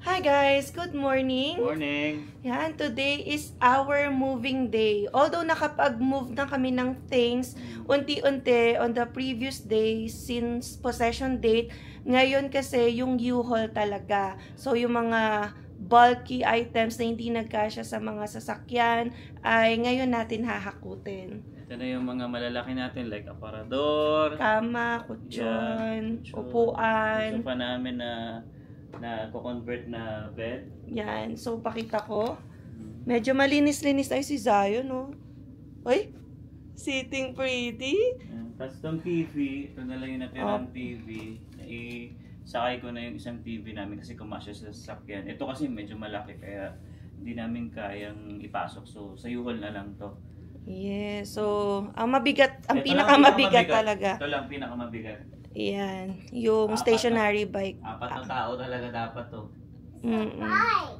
Hi guys! Good morning! Morning! Yan, today is our moving day. Although nakapag-move na kami ng things, unti-unti on the previous day since possession date, ngayon kasi yung U-Haul talaga. So yung mga bulky items na hindi nagkasya sa mga sasakyan ay ngayon natin hahakutin. Ito na yung mga malalaki natin like aparador, Kama, kutsyon, upuan. sofa namin na ko-convert na bed. Yan. So, pakita ko. Medyo malinis-linis tayo si Zion, no? Uy! Sitting pretty. Tapos itong TV, ito na lang yung natirang TV. Sakay ko na yung isang TV namin kasi kumasya sa sasakyan. Ito kasi medyo malaki kaya hindi namin kayang ipasok. So, sa U-Haul na lang to. Yes. So, ang mabigat, ang pinakamabigat talaga. Ito lang pinakamabigat. Yan. Yung stationary bike. 4 na tao talaga dapat to.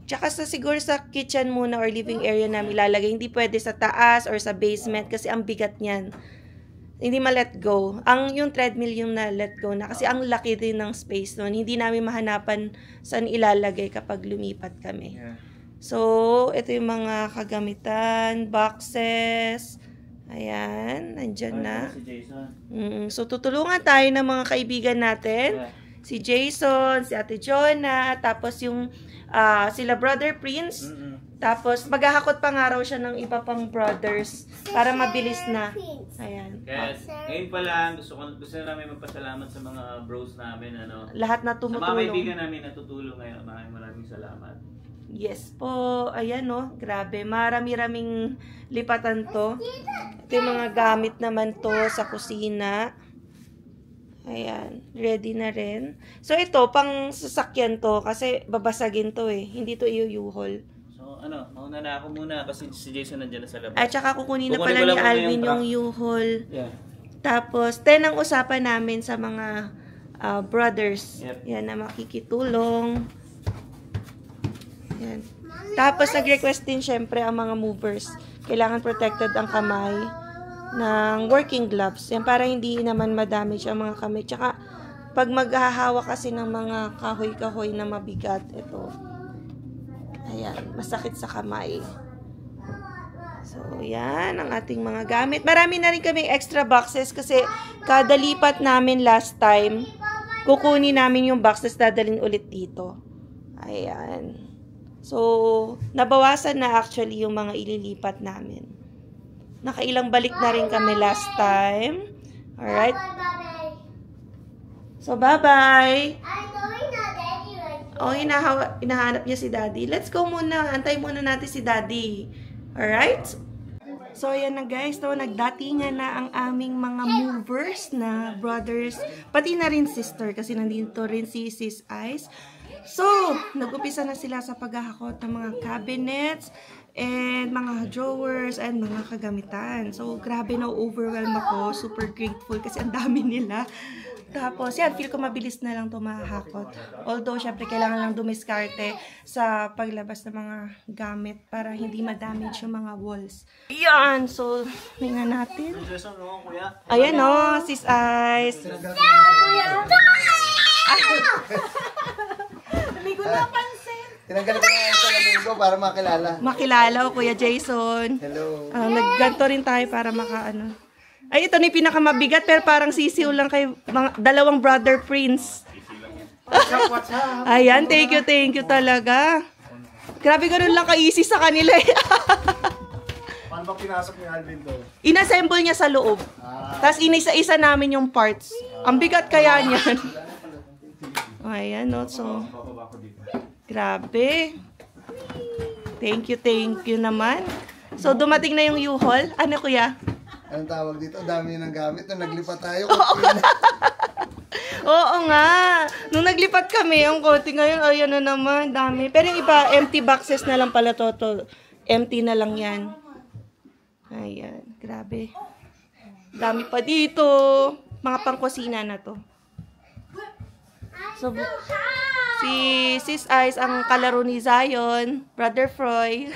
Tsaka siguro sa kitchen muna or living area namin ilalagay. Hindi pwede sa taas or sa basement kasi ang bigat niyan. Hindi ma-let go. Yung treadmill yung na-let go na kasi ang laki din ng space nun. Hindi namin mahanapan saan ilalagay kapag lumipat kami. Yeah. So, ito yung mga kagamitan, boxes. Ayan, nandyan na. Si Jason. So, tutulungan tayo ng mga kaibigan natin. Yeah. Si Jason, si Ate Jonah, tapos yung sila Brother Prince. Tapos, maghahakot pa nga raw siya ng iba pang brothers para mabilis na. Ayan. Yes. Ngayon pa lang, gusto na namin magpasalamat sa mga bros namin. Lahat na tumutulong. Sa mga kaibigan namin na tutulong ngayon. Maraming salamat. Yes po. Ayan no. Grabe. Marami-raming lipatan to. Ito yung mga gamit naman to sa kusina. Ayan. Ready na rin. So ito, pang sasakyan to kasi babasagin to eh. Hindi to U-Haul. So mauna na ako muna kasi si Jason nandiyan na sa labas. At saka kukunin na pala ni Alvin yung U-Haul. Yeah. Tapos, 10 ang usapan namin sa mga brothers. Yep. Yan na makikitulong. Yan. Tapos, nag-request din syempre ang mga movers. Kailangan protected ang kamay ng working gloves. Yan, para hindi naman ma-damage ang mga kamay. Tsaka, pag maghahawa kasi ng mga kahoy-kahoy na mabigat, ito. Ayan, masakit sa kamay. So, yan ang ating mga gamit. Marami na rin kami extra boxes kasi kada lipat namin last time, kukunin namin yung boxes, dadalhin ulit dito. Ayan. So, nabawasan na actually yung mga ililipat namin. Nakailang balik na rin kami last time. Alright? So, bye-bye! Oh, hinahanap niya si Daddy. Let's go muna. Antay muna natin si Daddy. Alright? So, ayan na guys. So, nagdatingan na ang aming mga movers na brothers. Pati na rin sister kasi nandito rin si Sis Ice. So, nag-upisa na sila sa paghahakot ng mga cabinets and mga drawers and mga kagamitan. So, grabe na overwhelm ako. Super grateful kasi ang dami nila. Tapos, yan, feel ko mabilis na lang ito mahahakot. Although, syempre, kailangan lang dumiskarte sa paglabas ng mga gamit para hindi ma-damage yung mga walls. Yan! So, tingnan natin. Ayan o, Sis Ice. Hindi ko napansin. Tinanggal ko nga ito ng ko para makilala. Makilala o, Kuya Jason. Hello. Nagganto rin tayo para makaano. Ay, ito na yung pinakamabigat pero parang sisiw lang kay dalawang Brother Prince. What's up? Ayan, thank you talaga. Grabe, ganun lang ka-easy sa kanila eh. Paano ba pinasok ni Alvin to? Inassemble niya sa loob. Tapos inisa-isa namin yung parts. Ang bigat kaya niyan. Ayan, no? So, grabe. Thank you naman. So, dumating na yung U-Haul. Ano, kuya? Anong tawag dito? Dami ng gamit. Nung naglipat tayo. Oo nga. Nung naglipat kami, ang konti ngayon, ayan na naman, dami. Pero yung iba, empty boxes na lang pala to. Empty na lang yan. Ayan, grabe. Dami pa dito. Mga pangkusina na to. So, si Sis Ice, ang kalaro ni Zion, Brother Froy.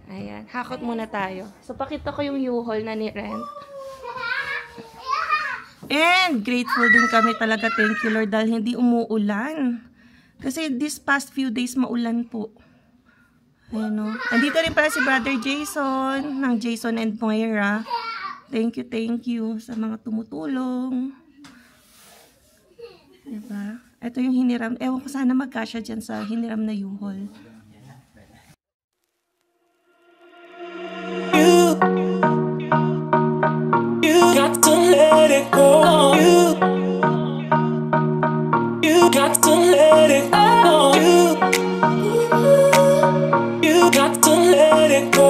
Ayan, hakot muna tayo. So, pakita ko yung U-Haul na ni-rent. And grateful din kami talaga, thank you Lord, dahil hindi umuulan. Kasi this past few days maulan po. Ayan o. Andito rin pala si Brother Jason, ng Jason and Moira. Thank you sa mga tumutulong. Diba? Ito yung hiniram. Ewan ko sana magkasya dyan sa hiniram na U-Haul. You got to let it go. You got to let it go. You got to let it go.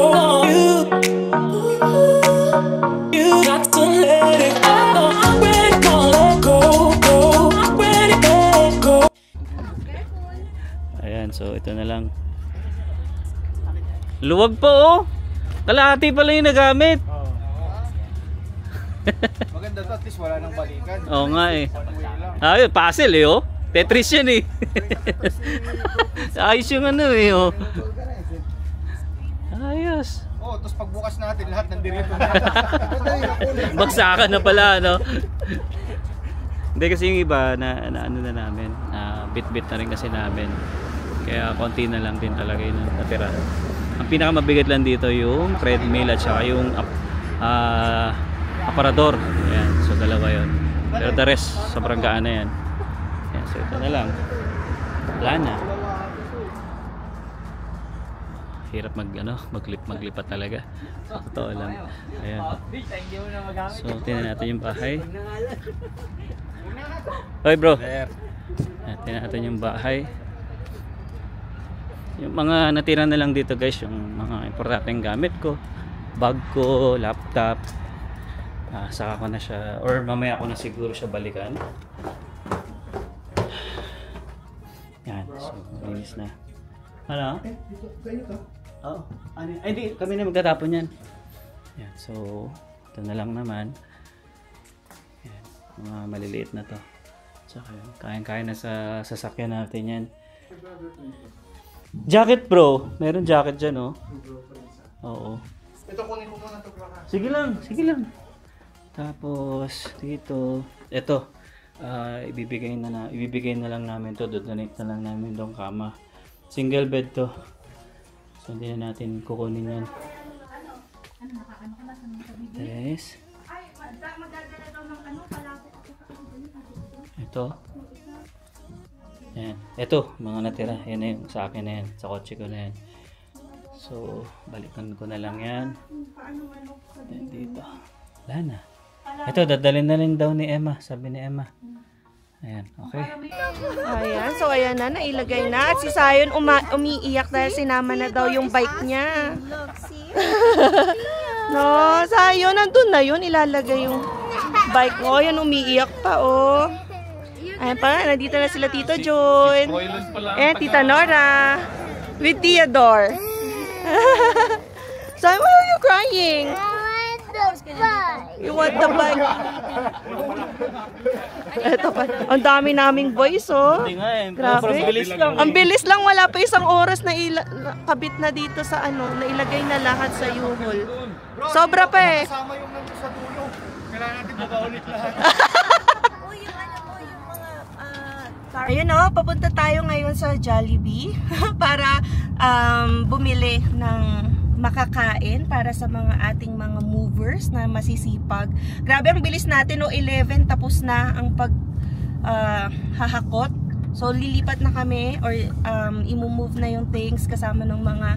You got to let it go. I'm ready to let go. I'm ready to let go. Ayan, so ito na lang. Luwag po oh. Kalahati pala yung nagamit. Maganda to, at least wala nang balikan. Oo nga eh. Ayun, puzzle eh oh. Tetris yan eh. Ayos yung ano eh oh. Ayos. Oh, tapos pagbukas natin lahat nandirito na. Bagsakan na pala no. Hindi kasi yung iba na ano na namin, bit-bit na rin kasi namin. Kaya konti na lang din talaga yung natira. Ang pinakamabigat lang dito yung treadmill at saka yung aparador. Ayan, so dalawa yun. Pero the rest, sobrang gaan na yan. Ayan, so ito na lang. Wala na. Hirap maglipat talaga. So, totoo lang. Ayan. So, tingnan natin yung bahay. Hoy bro. Tingnan natin yung bahay. Yung mga natira na lang dito guys, yung mga importanteng gamit ko, bag ko, laptop, saka ko na siya, or mamaya ko na siguro siya balikan. Yan, so linis na. Ano? Oo. Ay di, kami na magtatapon yan. Yan, so ito na lang naman. Yan, mga maliliit na to. Tsaka yun, kaya na sa sasakyan natin yan. Jacket bro, meron jacket dyan oh. Oo. Ito kunin ko muna ito baka. Sige lang. Tapos dito, ito ibibigay na lang namin to, donate na lang namin tong kama. Single bed to. So hindi na natin kukunin yan. Yes. Ito. Yan. Ito, mga natira. Yan na yung sa akin na yan. Sa kotse ko na yan. So, balikan ko na lang yan. Yan dito. Wala na. Ito, dadalhin na lang daw ni Emma. Sabi ni Emma. Ayan, okay. Ayan, so ayan na, nailagay na. At si Sayon umiiyak dahil sinama na daw yung bike niya. No, Sayon, nandun na yun. Ilalagay yung bike. Oh, yan umiiyak pa, oh. Ayan pa, nandito na sila Tito John. And Tita Nora. With Theodore. So, why are you crying? You want the bike? Ito pa. Ang dami naming boys, oh. Hindi nga eh. Grabe. Bilis lang. Ang bilis lang, wala pa isang oras na kabit na dito sa ano, na ilagay na lahat sa U-Haul. Sobra pa eh. Kasama yung nandun sa dulo. Kailangan natin magaulit lahat. Ayun o, papunta tayo ngayon sa Jollibee para bumili ng makakain para sa mga ating mga movers na masisipag. Grabe, ang bilis natin o, 11 tapos na ang hahakot. So lilipat na kami or i-move na yung things kasama ng mga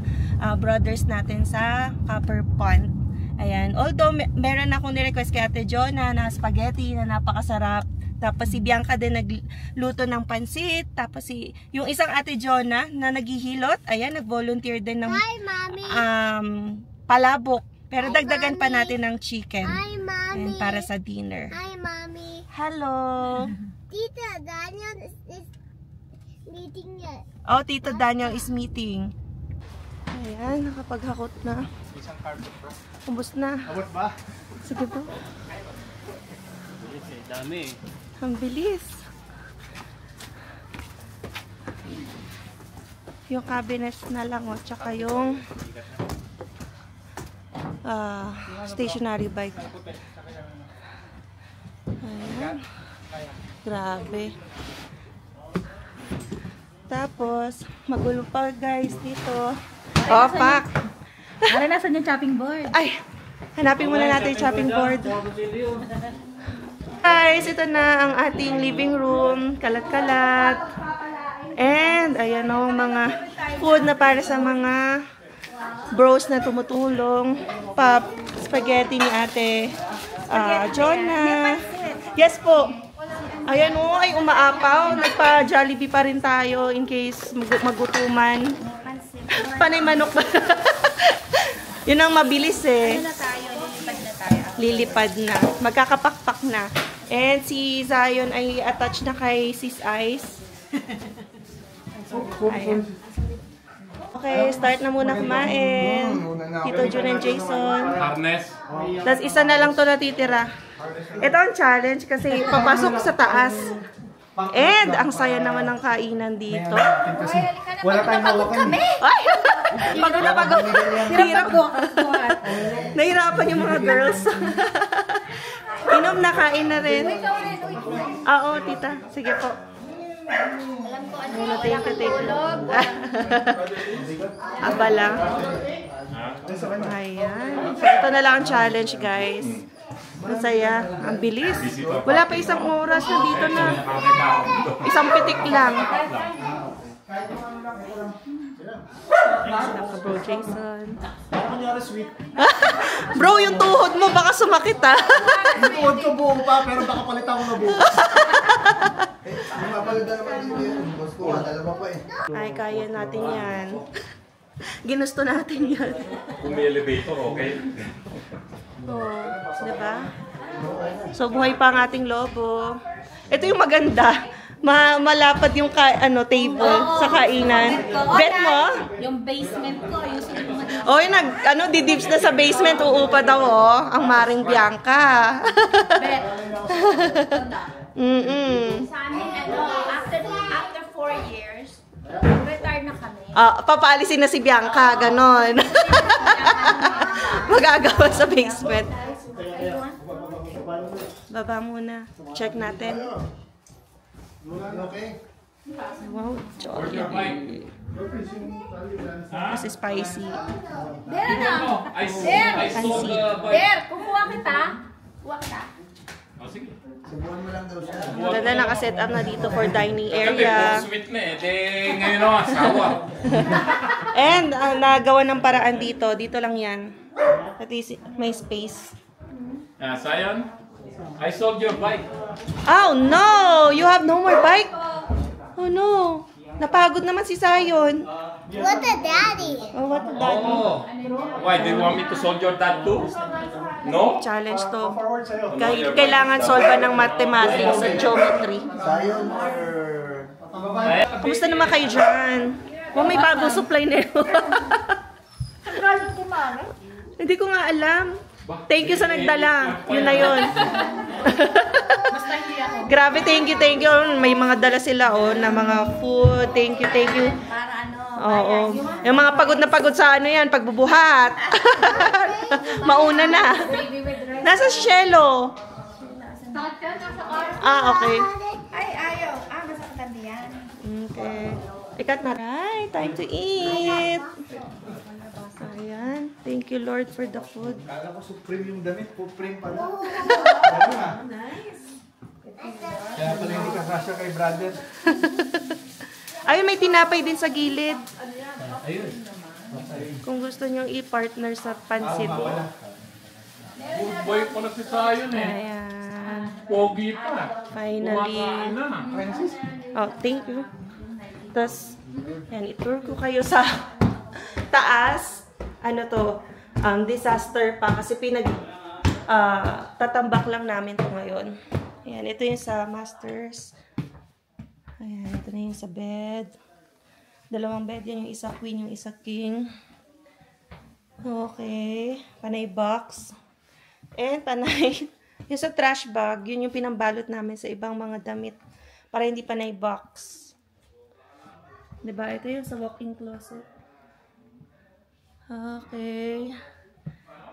brothers natin sa Copper Pond. Ayan, although meron akong ni-request kay Ate Jonah na spaghetti na napakasarap. Tapos si Bianca din nagluto ng pansit. Tapos yung isang Ate Jonah na naghihilot, ayan, nag-volunteer din ng palabok. Pero dagdagan pa natin ng chicken. Hi, Mommy. Ayan, para sa dinner. Hi, Mommy. Hello. Tita Daniel is meeting yet. Oh, Tito Daniel is meeting. Ayan, nakapaghakot na. Isang carpet bro. Ubus na. Abot ba? Sige po. Dami eh. Ang bilis. Yung cabinets na lang o, tsaka yung stationary bike. Ayan. Grabe. Tapos, magulo pa guys dito. Oh, pak! Nasan yung chopping board? Ay! Hanapin muna natin yung chopping board. Guys, ito na ang ating living room. Kalat-kalat. And, ayan o, mga food na para sa mga bros na tumutulong. Pop, spaghetti ni ate Jonah. Yes po. Ayan o, ay umaapaw. Nagpa-Jollibee pa rin tayo in case magutuman. Panay manok ba? Yun ang mabilis eh. Lilipad na. Magkakapakpak na. And si Zion ay attached na kay Sis Ice. Ayan. Okay, start na muna kumain. Tito Jun and Jason. Tapos isa na lang to natitira. Ito ang challenge kasi papasok sa taas. And ang saya naman ng kainan dito. Wala tayong hawakan. Ay! Pagod na pagod. Nahirapan yung mga girls. Inom na, kain na rin. Oo, tita. Sige po. Thank you. Aba lang. Ayan. So, ito na lang ang challenge, guys. Masaya. Ang bilis. Wala pa isang oras na dito na. Isang pitik lang. Bro Jason. Bro, yung tuhod mo baka sumakit ha. Yung tuhod ko buo pa, pero baka palitan ko na buo. Mapalitan naman din yun. Boss ko, dalawa pa eh. Ay, kaya natin yan. Ginusto natin yan. Kung may elevator, okay. Oh, diba? So, buhay pa ang ating lobo. Ito yung maganda. Malapad yung table sa kainan. Bet mo? Yung basement ko, ayusin ko man. Oh, yung didibs na sa basement, uupa daw, oh. Ang Maring Bianca. Bet. Mm-mm. Sa amin, after 4 years, retired na kami. Papaalisin na si Bianca, ganon. Magagawa sa basement. Baba muna. Check natin. Okay. Wow, Jollibee. Kasi spicy. Der na! I saw the bike. Der, kukuha kita. Kuha kita. Oh, sige. Subuhan mo lang daw siya. Maganda nakaset up na dito for dining Kasi area. sweet na eh. De, ngayon ako, asawa. And nagawa ng paraan dito. Dito lang yan. At least may space. Sayon, I sold your bike. Oh no! You have no more bike? Oh no! Napagod naman si Zion. What a daddy. Oh, what the daddy? Oh. Why, do you want me to sold your dad too? No? Challenge to. Forward sa'yo. Kailangan solve ng mathematics at geometry. Sayon or... Kamusta naman kayo dyan? Oh, may bagong supply na yun. Hindi ko nga alam. Thank you sa nagdala. Yun na yun. Grabe, thank you. May mga dala sila, na mga food. Thank you. Para Oo. Yung mga pagod na pagod sa yan, pagbubuhat. Mauna na. Nasa Shelo. Okay. Ay, ayaw. Masaktan yan. Okay. Ikat na. Right, time to eat. Ayan. Thank you, Lord, for the food. Kala ko supreme yung damit, supreme pala. Nice. Kaya pala hindi ka kasya kay brother. Ay, may tinapay din sa gilid. Kung gusto nyong i-partner sa pansit. Good boy pala si Sayon eh. Ayan. Pogi pa. Finally. Kumakain na. Oh, thank you. Tapos, yan, itour ko kayo sa taas. Ano to? Disaster pa. Kasi tatambak lang namin to ngayon. Ayan, ito yung sa masters. Ayan, ito na yung sa bed. Dalawang bed yan. Yung isa queen, yung isa king. Okay. Panay box. And panay, yung sa trash bag, yun yung pinambalot namin sa ibang mga damit. Para hindi panay box. Diba? Ito yung sa walk-in closet. Okay.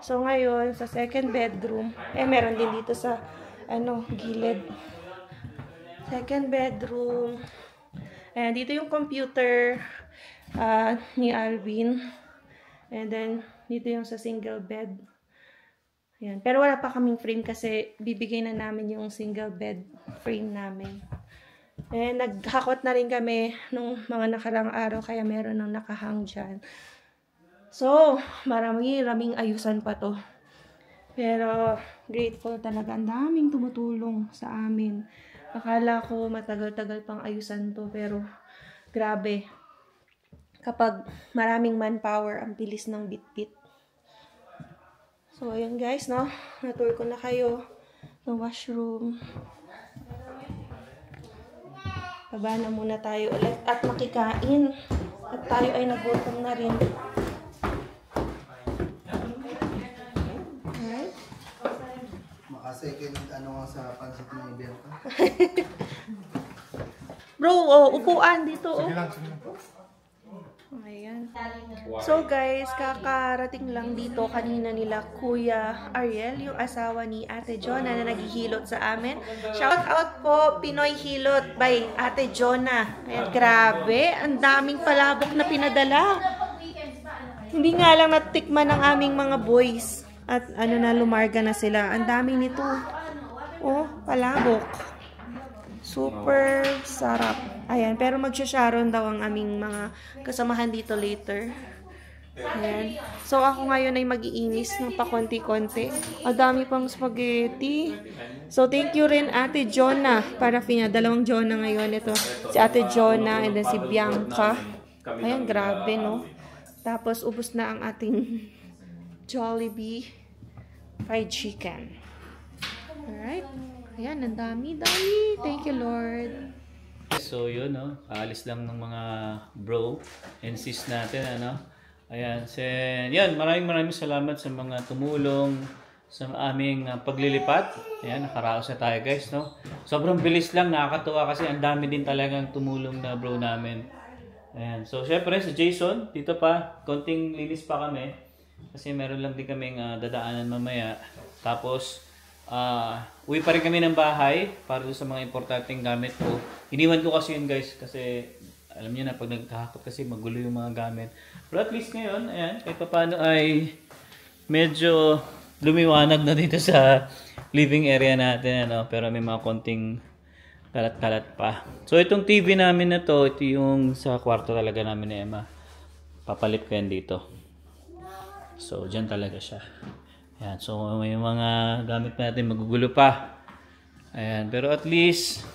So, ngayon, sa second bedroom, meron din dito sa, gilid. Second bedroom. Ayan, dito yung computer ni Alvin. And then, dito yung sa single bed. Ayan. Pero wala pa kaming frame kasi bibigay na namin yung single bed frame namin. And naghakot na rin kami nung mga nakarang araw kaya meron ng nakahang dyan. So, maraming ayusan pa to. Pero, grateful talaga. Ang daming tumutulong sa amin. Akala ko matagal-tagal pang ayusan to. Pero, grabe. Kapag maraming manpower, ang bilis ng bit-bit. So, ayun guys, no? Na-tour ko na kayo ng washroom. Baba na muna tayo ulit at makikain. At tayo ay nagutom na rin. Alright? Makasecond ano nga sa pansit ni Bianca. Bro, upuan dito. Sige lang. Ayan. So guys, kakarating lang dito kanina nila Kuya Ariel, yung asawa ni Ate Jonah na naghihilot sa amin. Shout out po, Pinoy Hilot by Ate Jonah. Ayan, grabe, ang daming palabok na pinadala. Hindi nga lang natikman ng aming mga boys. At ano na, lumarga na sila. Ang dami nito. Oh, palabok. Super sarap. Ayan, pero magsha-sharon daw ang aming mga kasamahan dito later. Ayan. So, ako ngayon ay mag-iinis ng pakonti-konti. Ang dami pang spaghetti. So, thank you rin Ate Jonah. Para dalawang Jonah ngayon. Ito, si Ate Jonah and then si Bianca. Ayan, grabe, no? Tapos, ubos na ang ating Jollibee fried chicken. Alright. Ayan, ang dami. Thank you, Lord. So, yun, no? Aalis lang ng mga bro and sis natin, ano? Ayan. Yan, maraming salamat sa mga tumulong sa aming paglilipat. Ayan, nakaraos na tayo, guys, no? Sobrang bilis lang, nakakatuwa kasi ang dami din talagang tumulong na bro namin. Ayan. So, syempre, si Jason, dito pa, konting linis pa kami. Kasi meron lang din kaming dadaanan mamaya. Tapos, uwi pa rin kami ng bahay para doon sa mga importanteng gamit ko. Iniwan ko kasi yun guys kasi alam niyo na pag nagkahakot kasi magulo yung mga gamit. Pero at least ngayon, ayan, kahit paano ay medyo lumiwanag na dito sa living area natin. Ano? Pero may mga konting kalat-kalat pa. So itong TV namin na to, ito yung sa kwarto talaga namin ni Emma. Papalit ko yan dito. So dyan talaga siya. Ayan, so may mga gamit natin magugulo pa. Ayan, pero at least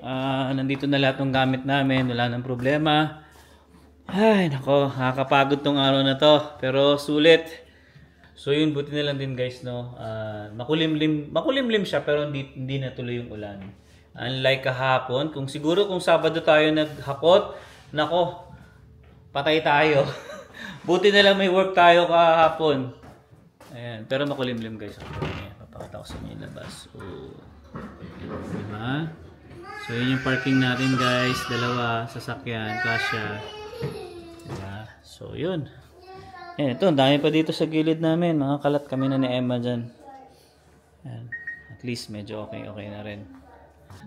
nandito na lahat ng gamit namin, wala nang problema. Ay, nako, nakakapagod tong araw na to, pero sulit. So yun, buti na lang din guys, no. Makulimlim siya pero hindi natuloy yung ulan. Unlike kahapon, kung Sabado tayo naghakot, nako, patay tayo. Buti na lang may work tayo kahapon. Ayan, pero makulimlim guys. Ayan, papakita ko sa inyo yung labas. So, diba? So, yun yung parking natin guys. Dalawa, sasakyan, kasya. Diba? So, yun. Ayan, ito, dami pa dito sa gilid namin. Mga kalat kami na ni Emma dyan. Ayan, at least medyo okay na rin.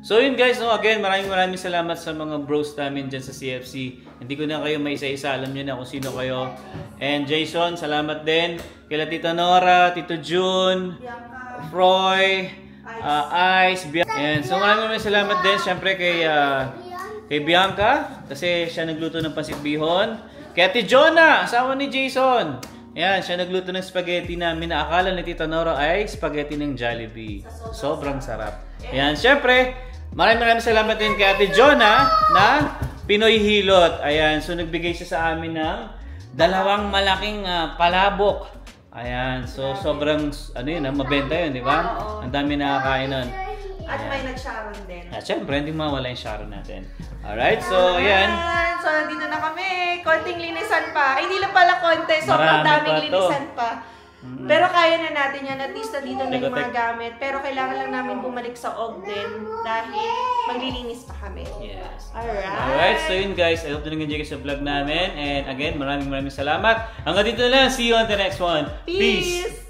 So yun guys, no, again, maraming salamat sa mga bros namin dyan sa CFC. Hindi ko na kayo maisa-isa, alam nyo na kung sino kayo. And Jason, salamat din. Kila Tita Nora, Tito June, Froy, Ice, Bianca. And so maraming salamat din syempre kay Bianca, kasi siya nagluto ng pansit bihon. Kay Ate Jonah, asawa ni Jason. Ayan, siya nagluto ng spaghetti namin na akala ni Tita Nora ay spaghetti ng Jollibee. Sobrang sarap. Ayan, syempre, maraming salamat din kay Ate Jonah na Pinoy Hilot. Ayan, so nagbigay siya sa amin ng 2 malaking palabok. Ayan, so sobrang, mabenta yun, di ba? Ang dami nakakain nun. At may nag-sharon din. At syempre, hindi mawala yung sharon natin. Alright, so ayan. So, nandito na kami. Konting linisan pa. Ay, hindi lang pala konti. Sobrang daming linisan pa. Pero kaya na natin yan. At least nandito na yung mga gamit. Pero kailangan lang namin bumalik sa Ogden dahil maglilinis pa kami. Yes. Alright. So yun guys, I hope na nag-enjoy kayo sa vlog namin. And again, maraming salamat. Hanggang dito na lang. See you on the next one. Peace!